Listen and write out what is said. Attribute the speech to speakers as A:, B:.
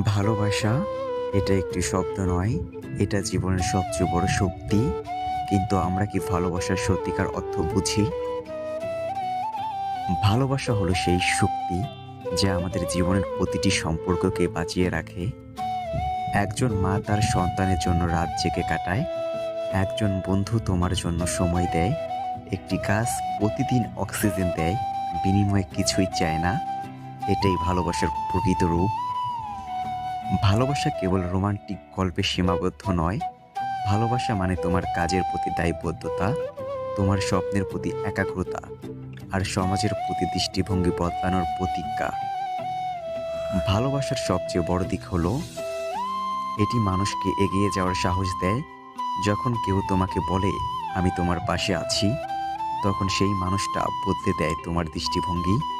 A: ভালোবাসা এটা একটি শব্দ নয়, এটা জীবনের সবচেয়ে বড় শক্তি। কিন্তু আমরা কি ভালোবাসার সত্যিকার অর্থ বুঝি? ভালোবাসা হলো সেই শক্তি যা আমাদের জীবনের প্রতিটি সম্পর্ককে বাঁচিয়ে রাখে। একজন মা তার সন্তানের জন্য রাত জেগে কাটায়, একজন বন্ধু তোমার জন্য সময় দেয়, একটি গাছ প্রতিদিন অক্সিজেন দেয়, বিনিময়ে কিছুই চায় না। এটাই ভালোবাসার প্রকৃত রূপ। ভালোবাসা কেবল রোমান্টিক গল্পে সীমাবদ্ধ নয়। ভালোবাসা মানে তোমার কাজের প্রতি দায়বদ্ধতা, তোমার স্বপ্নের প্রতি একাগ্রতা, আর সমাজের প্রতি দৃষ্টিভঙ্গি বদলানোর প্রতিজ্ঞা। ভালোবাসার সবচেয়ে বড় দিক হলো এটি মানুষকে এগিয়ে যাওয়ার সাহস দেয়। যখন কেউ তোমাকে বলে আমি তোমার পাশে আছি, তখন সেই মানুষটা বদলে দেয় তোমার দৃষ্টিভঙ্গি।